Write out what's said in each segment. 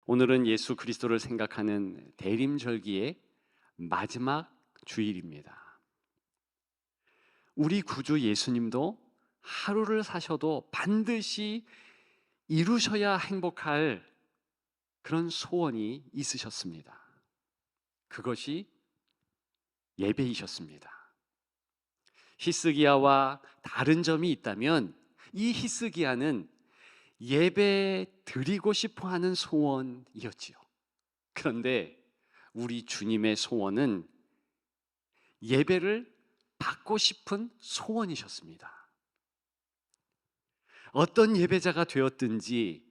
오늘은 예수 그리스도를 생각하는 대림절기의 마지막 주일입니다. 우리 구주 예수님도 하루를 사셔도 반드시 이루셔야 행복할 그런 소원이 있으셨습니다. 그것이 예배이셨습니다. 히스기야와 다른 점이 있다면 이 히스기야는 예배 드리고 싶어 하는 소원이었지요. 그런데 우리 주님의 소원은 예배를 받고 싶은 소원이셨습니다. 어떤 예배자가 되었든지,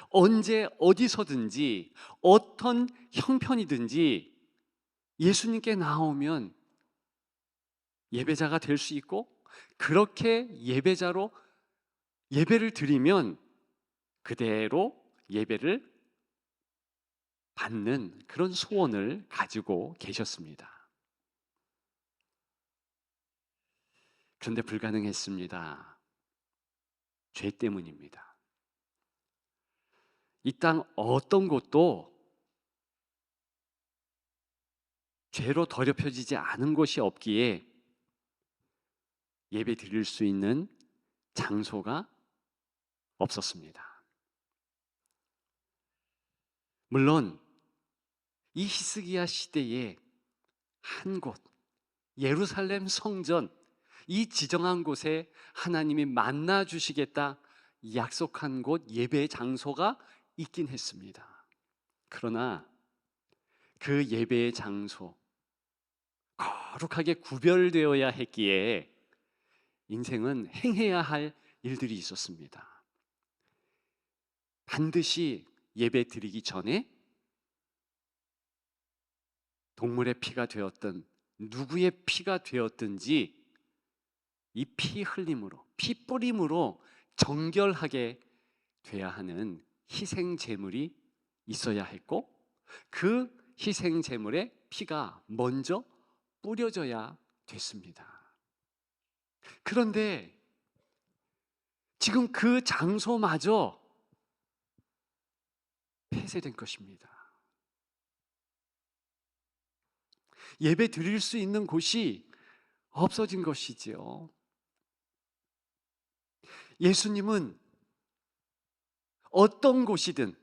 언제 어디서든지, 어떤 형편이든지 예수님께 나오면 예배자가 될 수 있고, 그렇게 예배자로 예배를 드리면 그대로 예배를 받는 그런 소원을 가지고 계셨습니다. 그런데 불가능했습니다. 죄 때문입니다. 이 땅 어떤 곳도 죄로 더럽혀지지 않은 곳이 없기에 예배 드릴 수 있는 장소가 없었습니다. 물론 이 히스기야 시대에 한 곳, 예루살렘 성전, 이 지정한 곳에 하나님이 만나 주시겠다 약속한 곳 예배 장소가 있긴 했습니다. 그러나 그 예배의 장소, 거룩하게 구별되어야 했기에 인생은 행해야 할 일들이 있었습니다. 반드시 예배 드리기 전에 동물의 피가 되었든 누구의 피가 되었든지 이 피 흘림으로, 피 뿌림으로 정결하게 돼야 하는 희생 제물이 있어야 했고, 그 희생 제물의 피가 먼저 뿌려져야 됐습니다. 그런데 지금 그 장소마저 폐쇄된 것입니다. 예배 드릴 수 있는 곳이 없어진 것이지요. 예수님은 어떤 곳이든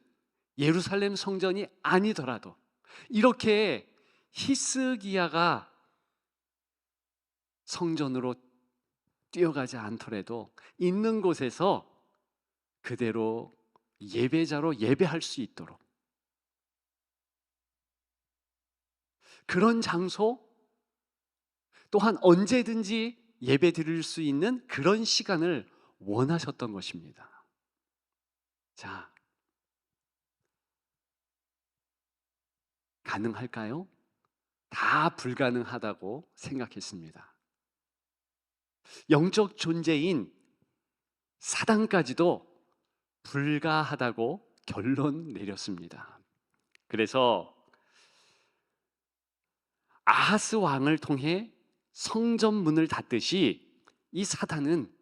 예루살렘 성전이 아니더라도 이렇게 히스기야가 성전으로 뛰어가지 않더라도 있는 곳에서 그대로 예배자로 예배할 수 있도록 그런 장소 또한 언제든지 예배 드릴 수 있는 그런 시간을 원하셨던 것입니다. 자, 가능할까요? 다 불가능하다고 생각했습니다. 영적 존재인 사단까지도 불가하다고 결론 내렸습니다. 그래서 아하스 왕을 통해 성전 문을 닫듯이 이 사단은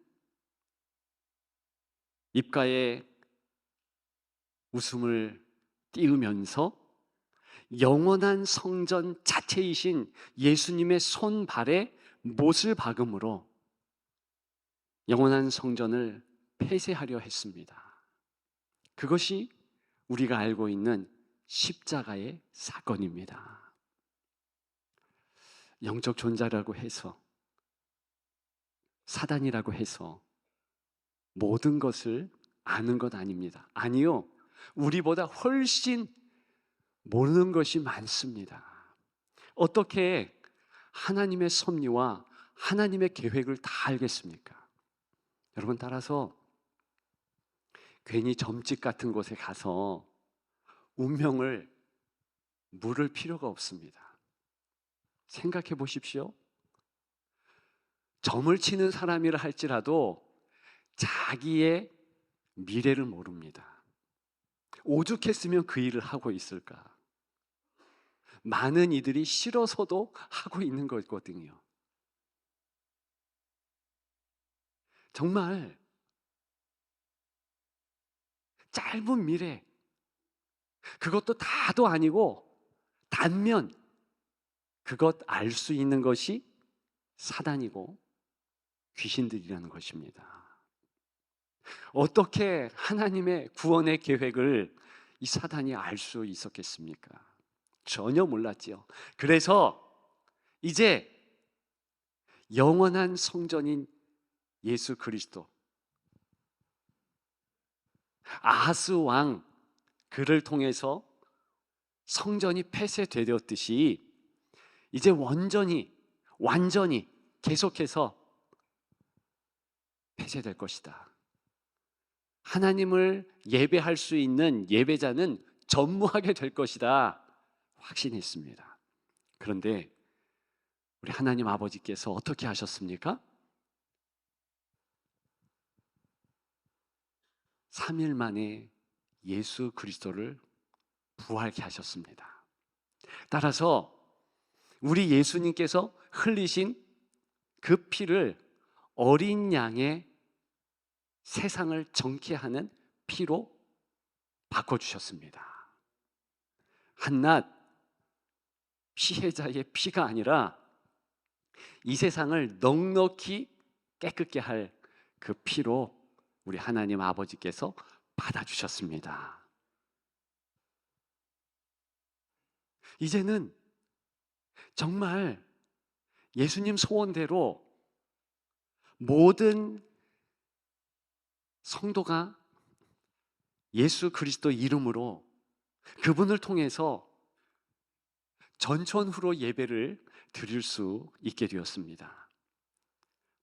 입가에 웃음을 띄우면서 영원한 성전 자체이신 예수님의 손발에 못을 박음으로 영원한 성전을 폐쇄하려 했습니다. 그것이 우리가 알고 있는 십자가의 사건입니다. 영적 존재라고 해서, 사단이라고 해서 모든 것을 아는 것 아닙니다. 아니요, 우리보다 훨씬 모르는 것이 많습니다. 어떻게 하나님의 섭리와 하나님의 계획을 다 알겠습니까? 여러분, 따라서 괜히 점집 같은 곳에 가서 운명을 물을 필요가 없습니다. 생각해 보십시오. 점을 치는 사람이라 할지라도 자기의 미래를 모릅니다. 오죽했으면 그 일을 하고 있을까? 많은 이들이 싫어서도 하고 있는 거거든요. 정말 짧은 미래, 그것도 다도 아니고 단면, 그것 알 수 있는 것이 사단이고 귀신들이라는 것입니다. 어떻게 하나님의 구원의 계획을 이 사단이 알 수 있었겠습니까? 전혀 몰랐지요. 그래서 이제 영원한 성전인 예수 그리스도, 아하스 왕, 그를 통해서 성전이 폐쇄되었듯이 이제 완전히 계속해서 폐쇄될 것이다. 하나님을 예배할 수 있는 예배자는 전무하게 될 것이다 확신했습니다. 그런데 우리 하나님 아버지께서 어떻게 하셨습니까? 3일 만에 예수 그리스도를 부활케 하셨습니다. 따라서 우리 예수님께서 흘리신 그 피를 어린 양의 세상을 정케 하는 피로 바꿔주셨습니다. 한낱 피해자의 피가 아니라 이 세상을 넉넉히 깨끗게 할 그 피로 우리 하나님 아버지께서 받아주셨습니다. 이제는 정말 예수님 소원대로 모든 성도가 예수 그리스도 이름으로 그분을 통해서 전천후로 예배를 드릴 수 있게 되었습니다.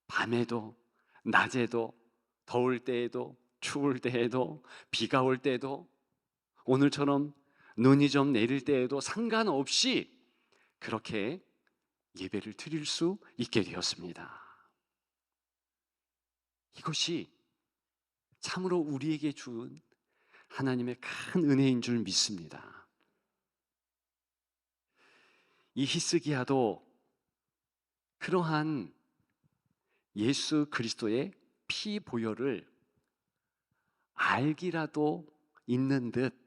밤에도 낮에도 더울 때에도 추울 때에도 비가 올 때에도 오늘처럼 눈이 좀 내릴 때에도 상관없이 그렇게 예배를 드릴 수 있게 되었습니다. 이것이 참으로 우리에게 준 하나님의 큰 은혜인 줄 믿습니다. 이 히스기야도 그러한 예수 그리스도의 피 보혈을 알기라도 있는 듯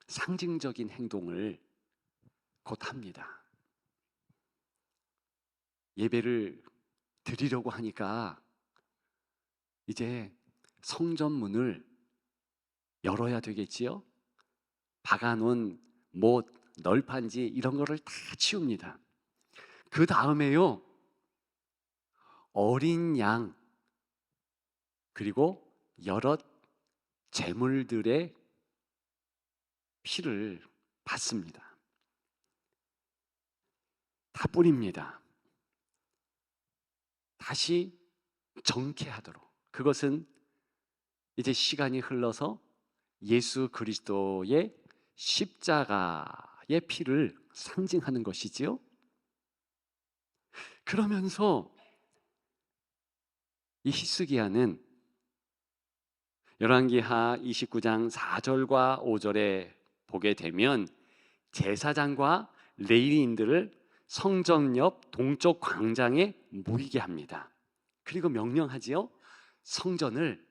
상징적인 행동을 곧 합니다. 예배를 드리려고 하니까 이제 성전 문을 열어야 되겠지요? 박아놓은 못, 널판지 이런 거를 다 치웁니다. 그 다음에요, 어린 양 그리고 여러 제물들의 피를 받습니다. 다 뿌립니다. 다시 정케하도록. 그것은 이제 시간이 흘러서 예수 그리스도의 십자가의 피를 상징하는 것이지요. 그러면서 이 히스기야는 열왕기하 29장 4절과 5절에 보게 되면 제사장과 레위인들을 성전 옆 동쪽 광장에 모이게 합니다. 그리고 명령하지요. 성전을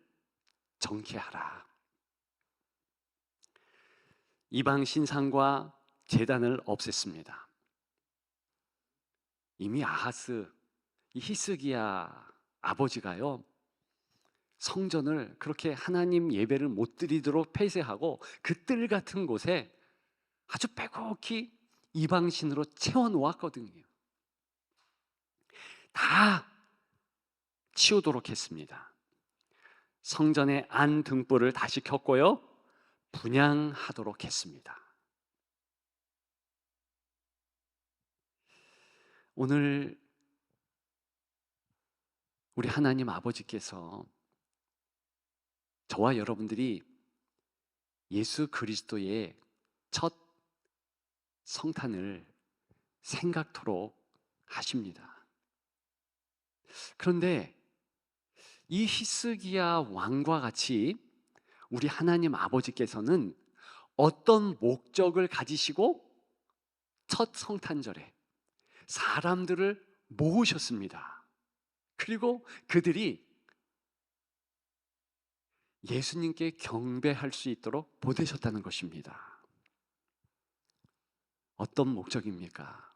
정케하라. 이방 신상과 제단을 없앴습니다. 이미 아하스, 이 히스기야 아버지가요, 성전을 그렇게 하나님 예배를 못 드리도록 폐쇄하고 그 뜰 같은 곳에 아주 빼곡히 이방신으로 채워놓았거든요. 다 치우도록 했습니다. 성전의 안 등불을 다시 켰고요, 분향하도록 했습니다. 오늘 우리 하나님 아버지께서 저와 여러분들이 예수 그리스도의 첫 성탄을 생각토록 하십니다. 그런데 이 히스기야 왕과 같이 우리 하나님 아버지께서는 어떤 목적을 가지시고 첫 성탄절에 사람들을 모으셨습니다. 그리고 그들이 예수님께 경배할 수 있도록 보내셨다는 것입니다. 어떤 목적입니까?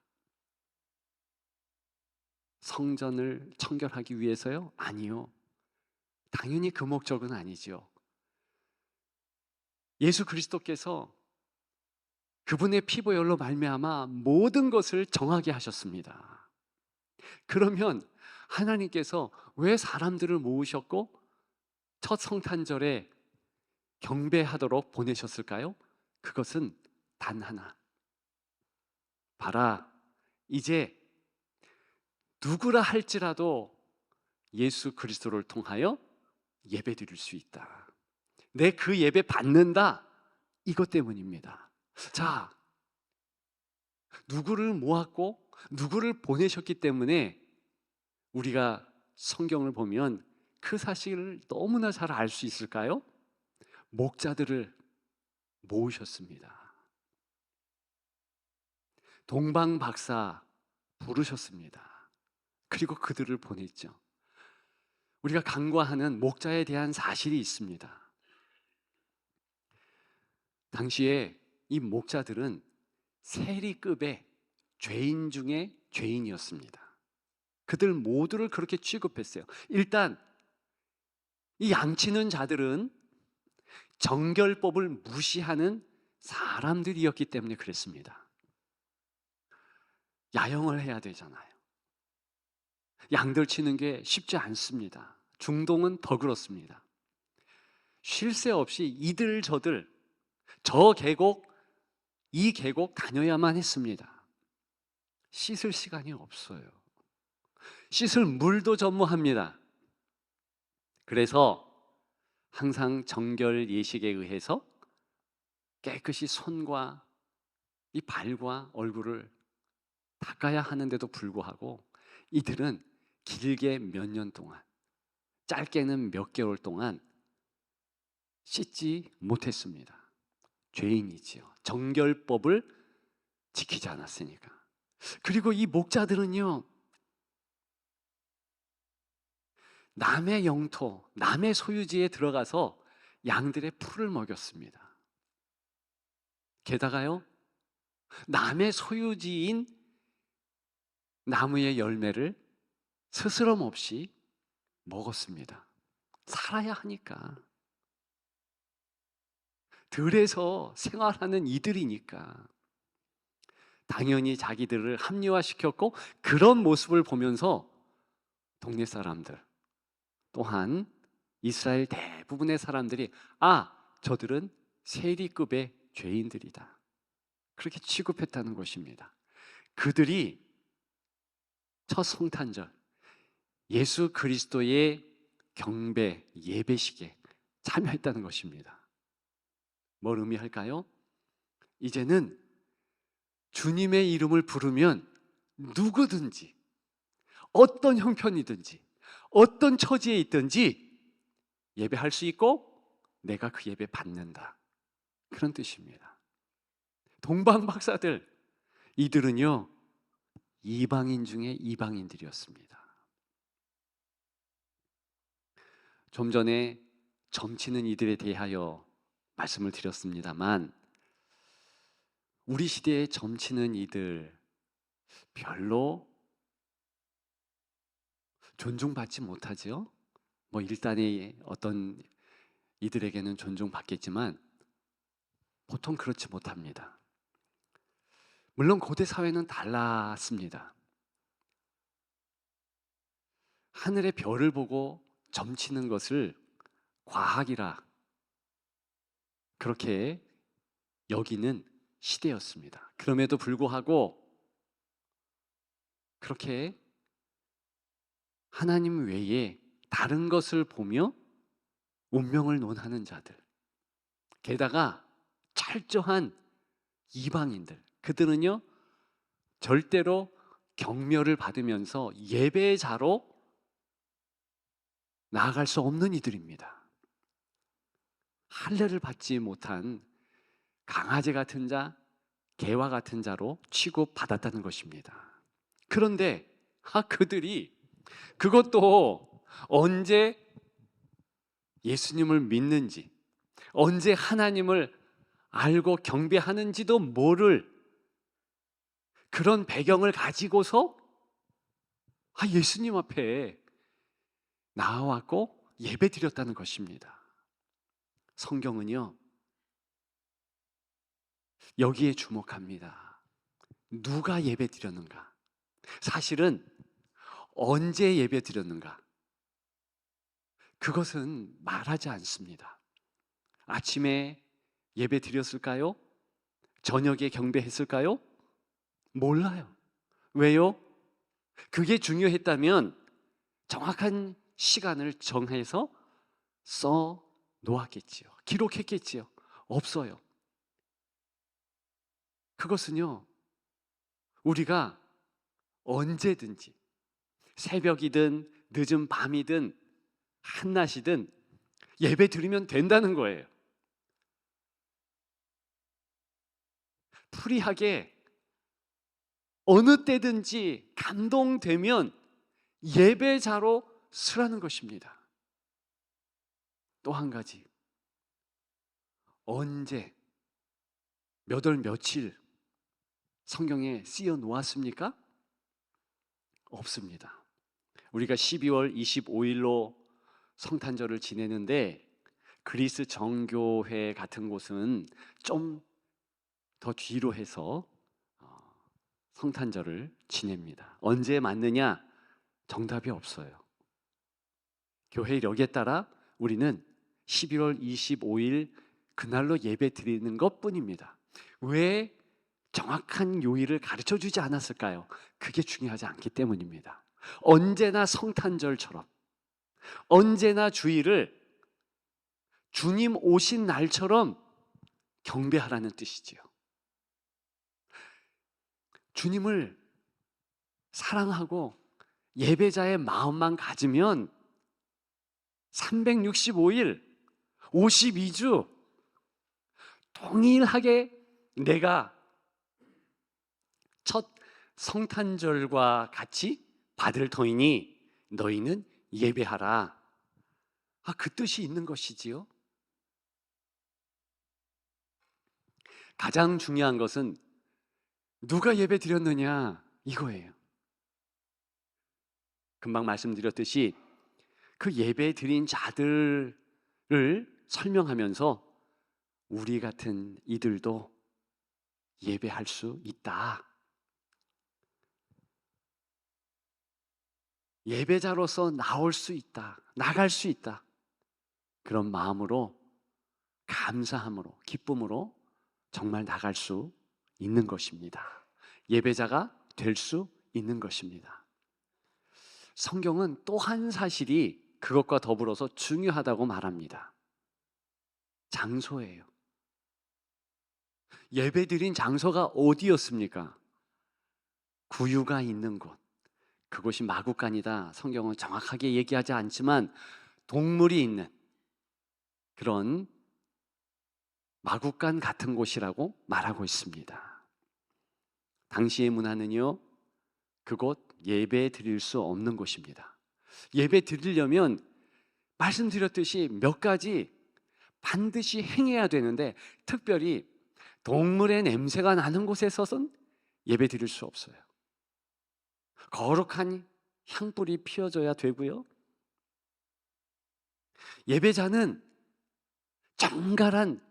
성전을 청결하기 위해서요? 아니요. 당연히 그 목적은 아니죠. 예수 그리스도께서 그분의 피보혈로 말미암아 모든 것을 정하게 하셨습니다. 그러면 하나님께서 왜 사람들을 모으셨고 첫 성탄절에 경배하도록 보내셨을까요? 그것은 단 하나. 봐라, 이제 누구라 할지라도 예수 그리스도를 통하여 예배드릴 수 있다. 내 그 예배 받는다. 이것 때문입니다. 자, 누구를 모았고 누구를 보내셨기 때문에 우리가 성경을 보면 그 사실을 너무나 잘 알 수 있을까요? 목자들을 모으셨습니다. 동방박사 부르셨습니다. 그리고 그들을 보냈죠. 우리가 간과하는 목자에 대한 사실이 있습니다. 당시에 이 목자들은 세리급의 죄인 중에 죄인이었습니다. 그들 모두를 그렇게 취급했어요. 일단 이 양치는 자들은 정결법을 무시하는 사람들이었기 때문에 그랬습니다. 야영을 해야 되잖아요. 양들 치는 게 쉽지 않습니다. 중동은 더 그렇습니다. 쉴 새 없이 이들 저들 저 계곡 이 계곡 다녀야만 했습니다. 씻을 시간이 없어요. 씻을 물도 전무합니다. 그래서 항상 정결 예식에 의해서 깨끗이 손과 이 발과 얼굴을 닦아야 하는데도 불구하고 이들은 길게 몇 년 동안, 짧게는 몇 개월 동안 씻지 못했습니다. 죄인이지요. 정결법을 지키지 않았으니까. 그리고 이 목자들은요, 남의 영토, 남의 소유지에 들어가서 양들의 풀을 먹였습니다. 게다가요, 남의 소유지인 나무의 열매를 스스럼 없이 먹었습니다. 살아야 하니까. 들에서 생활하는 이들이니까 당연히 자기들을 합리화시켰고, 그런 모습을 보면서 동네 사람들 또한 이스라엘 대부분의 사람들이 저들은 세리급의 죄인들이다, 그렇게 취급했다는 것입니다. 그들이 첫 성탄절 예수 그리스도의 경배 예배식에 참여했다는 것입니다. 뭘 의미할까요? 이제는 주님의 이름을 부르면 누구든지 어떤 형편이든지 어떤 처지에 있든지 예배할 수 있고 내가 그 예배 받는다, 그런 뜻입니다. 동방박사들, 이들은요 이방인 중에 이방인들이었습니다. 좀 전에 점치는 이들에 대하여 말씀을 드렸습니다만, 우리 시대에 점치는 이들 별로 존중받지 못하죠. 뭐 일단의 어떤 이들에게는 존중받겠지만 보통 그렇지 못합니다. 물론 고대 사회는 달랐습니다. 하늘의 별을 보고 점치는 것을 과학이라 그렇게 여기는 시대였습니다. 그럼에도 불구하고 그렇게 하나님 외에 다른 것을 보며 운명을 논하는 자들, 게다가 철저한 이방인들, 그들은요 절대로 경멸을 받으면서 예배자로 나아갈 수 없는 이들입니다. 할례를 받지 못한 강아지 같은 자, 개와 같은 자로 취급받았다는 것입니다. 그런데 그들이 그것도 언제 예수님을 믿는지, 언제 하나님을 알고 경배하는지도 모를 그런 배경을 가지고서 예수님 앞에 나와왔고 예배 드렸다는 것입니다. 성경은요, 여기에 주목합니다. 누가 예배 드렸는가? 사실은 언제 예배 드렸는가? 그것은 말하지 않습니다. 아침에 예배 드렸을까요? 저녁에 경배했을까요? 몰라요. 왜요? 그게 중요했다면 정확한 시간을 정해서 써 놓았겠지요. 기록했겠지요. 없어요. 그것은요, 우리가 언제든지 새벽이든 늦은 밤이든 한낮이든 예배 드리면 된다는 거예요. 프리하게 어느 때든지 감동되면 예배자로 서라는 것입니다. 또 한 가지, 언제, 몇 월 며칠 성경에 쓰여 놓았습니까? 없습니다. 우리가 12월 25일로 성탄절을 지내는데 그리스 정교회 같은 곳은 좀 더 뒤로 해서 성탄절을 지냅니다. 언제 맞느냐? 정답이 없어요. 교회력에 따라 우리는 11월 25일 그날로 예배 드리는 것뿐입니다. 왜 정확한 요일을 가르쳐 주지 않았을까요? 그게 중요하지 않기 때문입니다. 언제나 성탄절처럼, 언제나 주일을 주님 오신 날처럼 경배하라는 뜻이지요. 주님을 사랑하고 예배자의 마음만 가지면 365일, 52주 동일하게 내가 첫 성탄절과 같이 받을 터이니 너희는 예배하라. 그 뜻이 있는 것이지요. 가장 중요한 것은 누가 예배 드렸느냐 이거예요. 금방 말씀드렸듯이 그 예배 드린 자들을 설명하면서 우리 같은 이들도 예배할 수 있다. 예배자로서 나올 수 있다. 나갈 수 있다. 그런 마음으로, 감사함으로, 기쁨으로 정말 나갈 수 있는 것입니다. 예배자가 될 수 있는 것입니다. 성경은 또 한 사실이 그것과 더불어서 중요하다고 말합니다. 장소예요. 예배드린 장소가 어디였습니까? 구유가 있는 곳. 그곳이 마구간이다. 성경은 정확하게 얘기하지 않지만 동물이 있는 그런 마구간 같은 곳이라고 말하고 있습니다. 당시의 문화는요, 그곳 예배 드릴 수 없는 곳입니다. 예배 드리려면 말씀드렸듯이 몇 가지 반드시 행해야 되는데, 특별히 동물의 냄새가 나는 곳에서는 예배 드릴 수 없어요. 거룩한 향불이 피워져야 되고요. 예배자는 정갈한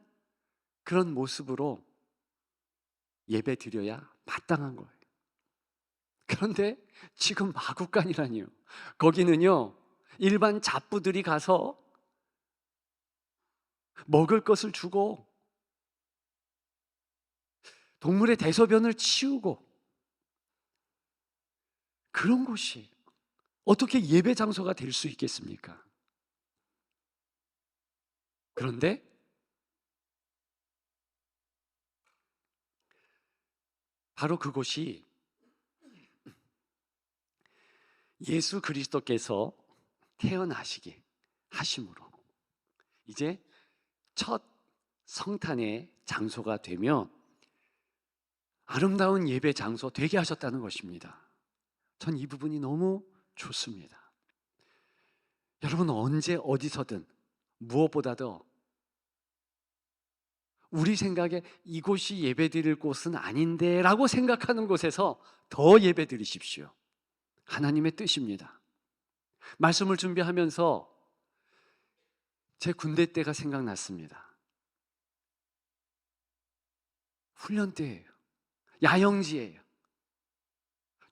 그런 모습으로 예배 드려야 마땅한 거예요. 그런데 지금 마구간이라니요. 거기는요, 일반 잡부들이 가서 먹을 것을 주고 동물의 대소변을 치우고 그런 곳이 어떻게 예배 장소가 될 수 있겠습니까? 그런데 바로 그곳이 예수 그리스도께서 태어나시게 하심으로 이제 첫 성탄의 장소가 되며 아름다운 예배 장소 되게 하셨다는 것입니다. 전 이 부분이 너무 좋습니다. 여러분, 언제 어디서든 무엇보다도 우리 생각에 이곳이 예배드릴 곳은 아닌데 라고 생각하는 곳에서 더 예배드리십시오. 하나님의 뜻입니다. 말씀을 준비하면서 제 군대 때가 생각났습니다. 훈련 때예요. 야영지예요.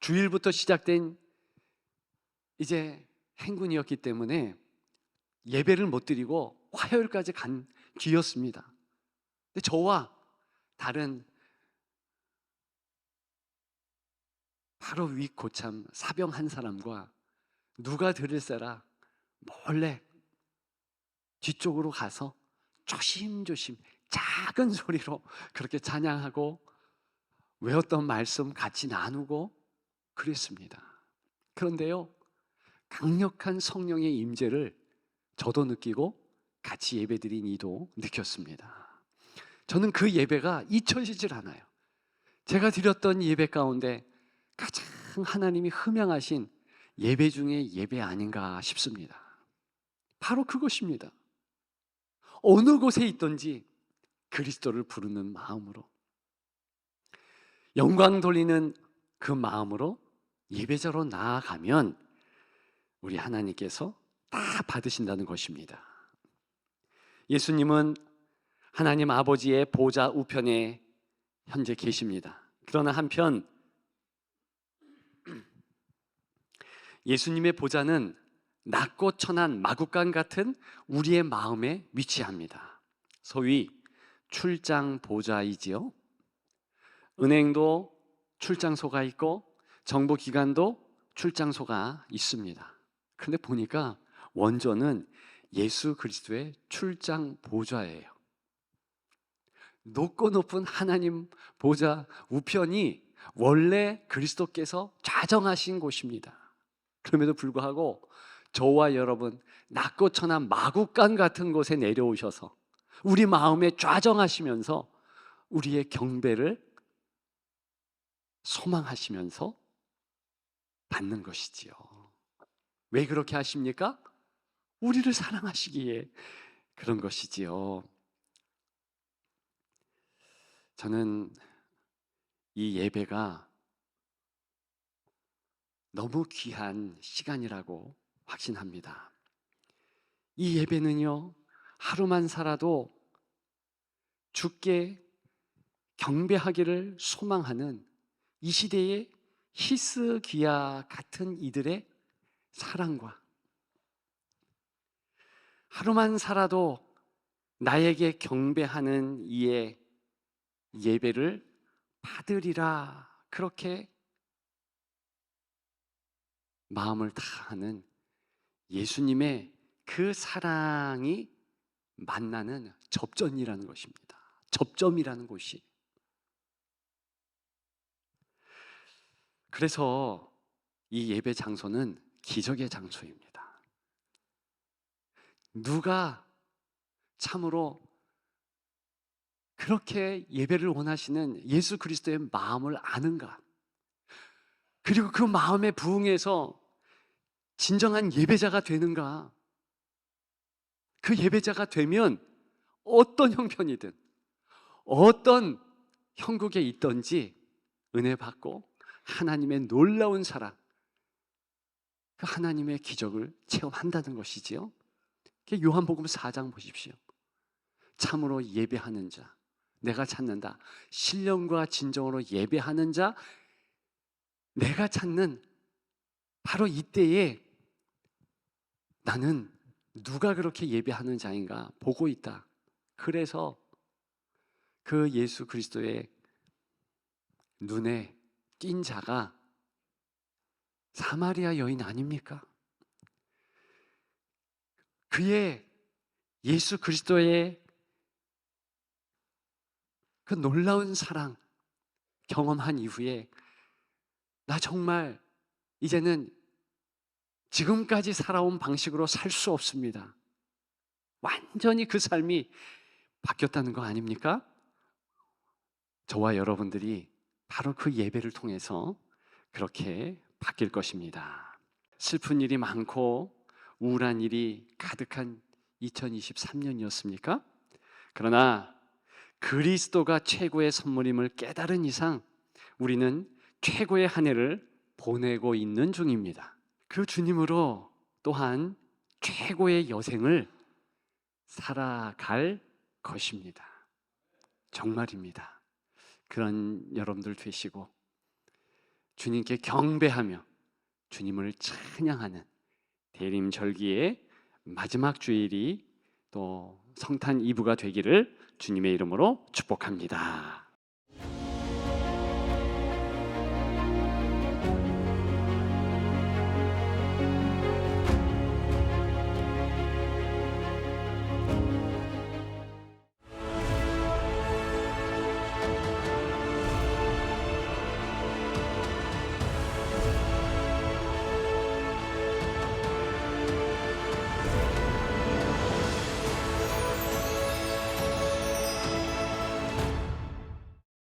주일부터 시작된 이제 행군이었기 때문에 예배를 못 드리고 화요일까지 간 뒤였습니다. 근데 저와 다른 바로 위 고참 사병 한 사람과 누가 들을세라 몰래 뒤쪽으로 가서 조심조심 작은 소리로 그렇게 찬양하고 외웠던 말씀 같이 나누고 그랬습니다. 그런데요, 강력한 성령의 임재를 저도 느끼고 같이 예배드린 이도 느꼈습니다. 저는 그 예배가 잊혀지질 않아요. 제가 드렸던 예배 가운데 가장 하나님이 흠양하신 예배 중에 예배 아닌가 싶습니다. 바로 그것입니다. 어느 곳에 있든지 그리스도를 부르는 마음으로, 영광 돌리는 그 마음으로 예배자로 나아가면 우리 하나님께서 다 받으신다는 것입니다. 예수님은 하나님 아버지의 보좌 우편에 현재 계십니다. 그러나 한편 예수님의 보좌는 낮고 천한 마구간 같은 우리의 마음에 위치합니다. 소위 출장 보좌이지요. 은행도 출장소가 있고 정보기관도 출장소가 있습니다. 그런데 보니까 원조는 예수 그리스도의 출장 보좌예요. 높고 높은 하나님 보좌 우편이 원래 그리스도께서 좌정하신 곳입니다. 그럼에도 불구하고 저와 여러분 낮고 천한 마구간 같은 곳에 내려오셔서 우리 마음에 좌정하시면서 우리의 경배를 소망하시면서 받는 것이지요. 왜 그렇게 하십니까? 우리를 사랑하시기에 그런 것이지요. 저는 이 예배가 너무 귀한 시간이라고 확신합니다. 이 예배는요, 하루만 살아도 주께 경배하기를 소망하는 이 시대의 히스기야 같은 이들의 사랑과 하루만 살아도 나에게 경배하는 이의 예배를 받으리라, 그렇게 마음을 다하는 예수님의 그 사랑이 만나는 접전이라는 것입니다. 접점이라는 곳이. 그래서 이 예배 장소는 기적의 장소입니다. 누가 참으로 그렇게 예배를 원하시는 예수 그리스도의 마음을 아는가? 그리고 그 마음에 부응해서 진정한 예배자가 되는가? 그 예배자가 되면 어떤 형편이든 어떤 형국에 있든지 은혜 받고 하나님의 놀라운 사랑, 그 하나님의 기적을 체험한다는 것이지요. 요한복음 4장 보십시오. 참으로 예배하는 자, 내가 찾는다. 신령과 진정으로 예배하는 자, 내가 찾는 바로 이때에 나는 누가 그렇게 예배하는 자인가 보고 있다. 그래서 그 예수 그리스도의 눈에 띈 자가 사마리아 여인 아닙니까? 그의 예수 그리스도의 그 놀라운 사랑 경험한 이후에 나 정말 이제는 지금까지 살아온 방식으로 살 수 없습니다. 완전히 그 삶이 바뀌었다는 거 아닙니까? 저와 여러분들이 바로 그 예배를 통해서 그렇게 바뀔 것입니다. 슬픈 일이 많고 우울한 일이 가득한 2023년이었습니까? 그러나 그리스도가 최고의 선물임을 깨달은 이상 우리는 최고의 한 해를 보내고 있는 중입니다. 그 주님으로 또한 최고의 여생을 살아갈 것입니다. 정말입니다. 그런 여러분들 되시고 주님께 경배하며 주님을 찬양하는 대림절기의 마지막 주일이 또 성탄 이브가 되기를 주님의 이름으로 축복합니다.